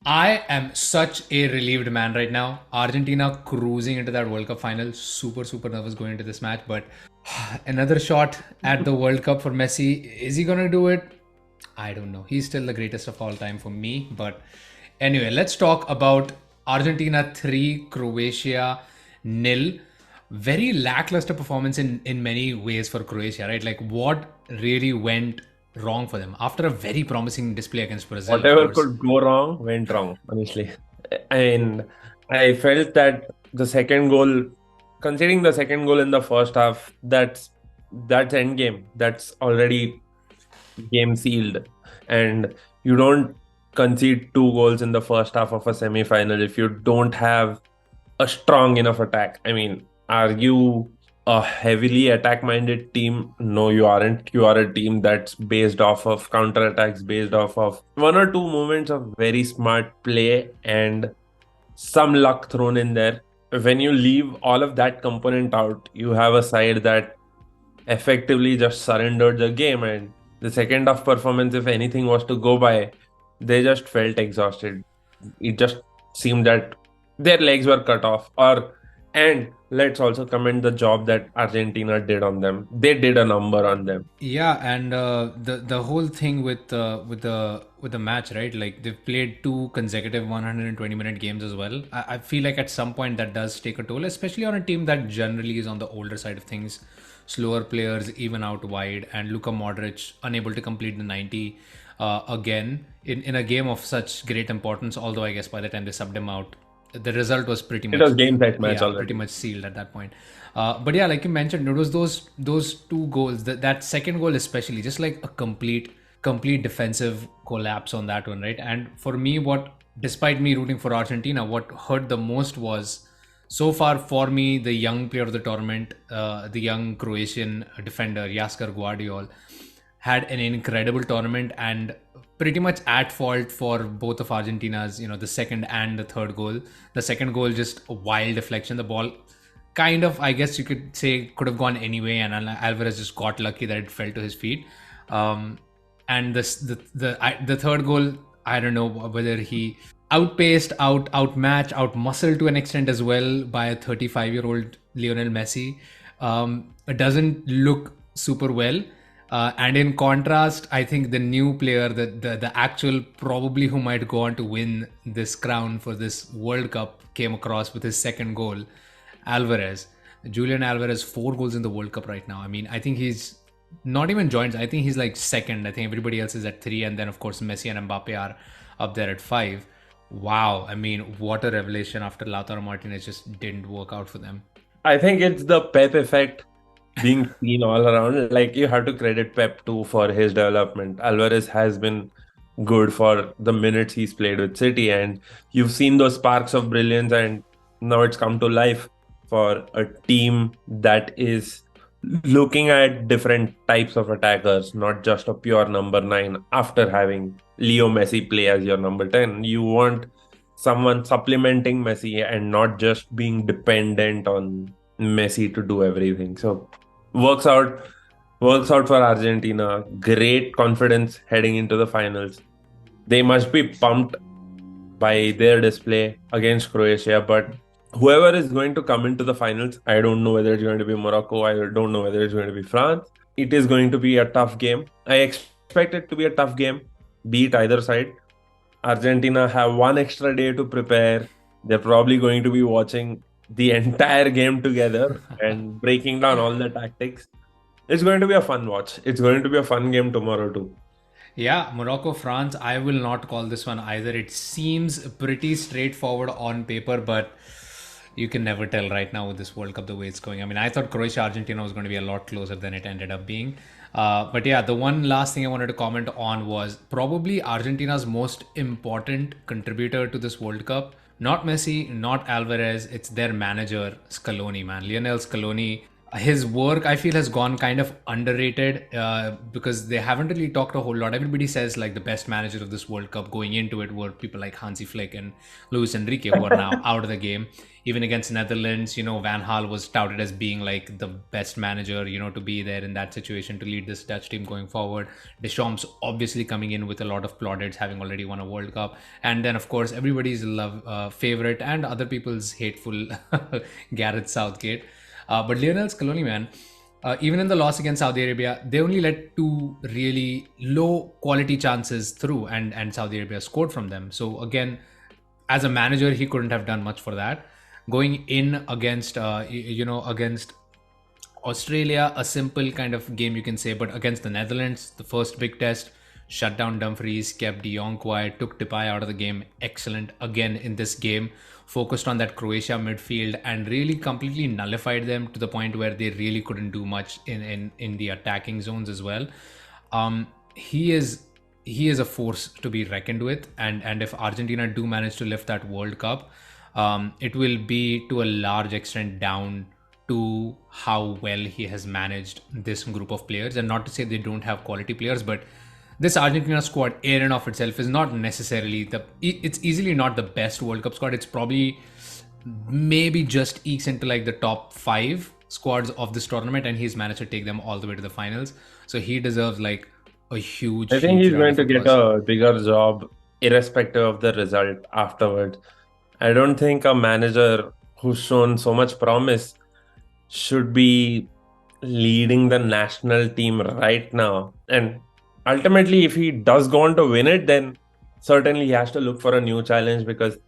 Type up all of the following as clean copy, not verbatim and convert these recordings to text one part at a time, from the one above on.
I am such a relieved man right now. Argentina cruising into that World Cup final. Super, super nervous going into this match. But another shot at the World Cup for Messi. Is he going to do it? I don't know. He's still the greatest of all time for me. But anyway, let's talk about Argentina 3, Croatia nil. Very lackluster performance in many ways for Croatia, right? Like, what really went wrong for them after a very promising display against Brazil, of Whatever course? could go wrong went wrong, honestly. And I felt that the second goal, considering the second goal in the first half, that's end game. That's already game sealed. And you don't concede two goals in the first half of a semi-final if you don't have a strong enough attack. I mean, are you a heavily attack minded team? No, you aren't. You are a team that's based off of counter attacks, based off of one or two moments of very smart play and some luck thrown in there. When you leave all of that component out, you have a side that effectively just surrendered the game. And the second half performance, if anything was to go by, they just felt exhausted. It just seemed that their legs were cut off. And let's also commend the job that Argentina did on them. They did a number on them. Yeah, and the whole thing with the match, right? Like they've played two consecutive 120-minute games as well. I feel like at some point that does take a toll, especially on a team that generally is on the older side of things. Slower players even out wide, and Luka Modric unable to complete the 90 again in a game of such great importance. Although I guess by the time they subbed him out, the result was pretty It much, was game set match yeah, pretty already. much sealed at that point. But yeah, like you mentioned, it was those two goals, that second goal especially, just like a complete defensive collapse on that one, right? And for me, what despite me rooting for Argentina, what hurt the most was, so far for me, the young player of the tournament, the young Croatian defender Jasker Guardiol, had an incredible tournament and pretty much at fault for both of Argentina's, the second and the third goal. The second goal, just a wild deflection. The ball kind of, I guess you could say, could have gone anyway, and Alvarez just got lucky that it fell to his feet. And the third goal, I don't know whether he outpaced, outmatched, outmuscled to an extent as well by a 35-year-old Lionel Messi. It doesn't look super well. And in contrast, I think the new player, the actual probably who might go on to win this crown for this World Cup, came across with his second goal, Alvarez. Julian Alvarez, 4 goals in the World Cup right now. I mean, I think he's not even joined. I think he's like second. I think everybody else is at 3. And then, of course, Messi and Mbappe are up there at 5. Wow. I mean, what a revelation after Lautaro Martinez just didn't work out for them. I think it's the Pep effect being seen all around. Like you have to credit Pep too for his development. Alvarez has been good for the minutes he's played with City, and you've seen those sparks of brilliance, and now it's come to life for a team that is looking at different types of attackers, not just a pure number 9 after having Leo Messi play as your number 10. You want someone supplementing Messi and not just being dependent on Messi to do everything. So works out works out for Argentina. Great confidence heading into the finals. They must be pumped by their display against Croatia, but whoever is going to come into the finals, I don't know whether it's going to be Morocco, I don't know whether it's going to be France. It is going to be a tough game. I expect it to be a tough game, beat either side. Argentina have one extra day to prepare. They're probably going to be watching the entire game together and breaking down all the tactics. It's going to be a fun watch. It's going to be a fun game tomorrow too. Yeah, Morocco, France, I will not call this one either. It seems pretty straightforward on paper, but you can never tell right now with this World Cup the way it's going. I mean, I thought Croatia Argentina was going to be a lot closer than it ended up being. But yeah, the one last thing I wanted to comment on was probably Argentina's most important contributor to this World Cup. Not Messi, not Alvarez, it's their manager, Scaloni, man. Lionel Scaloni. His work, I feel, has gone kind of underrated because they haven't really talked a whole lot. Everybody says like the best manager of this World Cup going into it were people like Hansi Flick and Luis Enrique, who are now out of the game. Even against Netherlands, Van Gaal was touted as being like the best manager, to be there in that situation to lead this Dutch team going forward. Deschamps obviously coming in with a lot of plaudits, having already won a World Cup, and then of course everybody's favorite and other people's hateful Gareth Southgate. But Lionel Scaloni, man, even in the loss against Saudi Arabia, they only let two really low quality chances through, and Saudi Arabia scored from them. So again, as a manager, he couldn't have done much for that. Going in against, against Australia, a simple kind of game you can say, but against the Netherlands, the first big test, shut down Dumfries, kept De Jong quiet, took Depay out of the game. Excellent again in this game. Focused on that Croatia midfield and really completely nullified them to the point where they really couldn't do much in the attacking zones as well. He is a force to be reckoned with, and if Argentina do manage to lift that World Cup, it will be to a large extent down to how well he has managed this group of players. And not to say they don't have quality players, but this Argentina squad in and of itself is not necessarily it's easily not the best World Cup squad. It's probably maybe just ekes into like the top 5 squads of this tournament, and he's managed to take them all the way to the finals. So he deserves like a huge, I think huge he's round going of to get applause. a bigger job irrespective of the result afterwards. I don't think a manager who's shown so much promise should be leading the national team right now. And ultimately, if he does go on to win it, then certainly he has to look for a new challenge because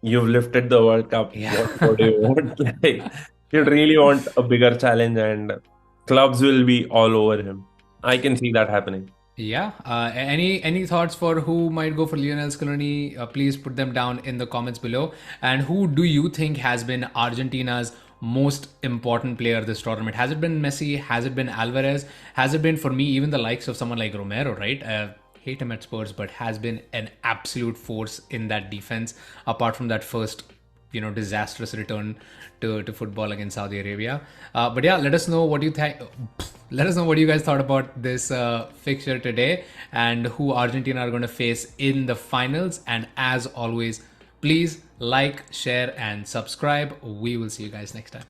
you've lifted the World Cup. Yeah. What do you want? Like, you'd really want a bigger challenge, and clubs will be all over him. I can see that happening. Yeah. Any thoughts for who might go for Lionel Scaloni? Please put them down in the comments below. And who do you think has been Argentina's most important player this tournament? Has it been Messi? Has it been Alvarez? Has it been, for me, even the likes of someone like Romero, right? Hate him at Spurs, but has been an absolute force in that defense. Apart from that first disastrous return to football against Saudi Arabia. But yeah, let us know what you think. Let us know what you guys thought about this fixture today and who Argentina are going to face in the finals. And as always, please like, share, and subscribe. We will see you guys next time.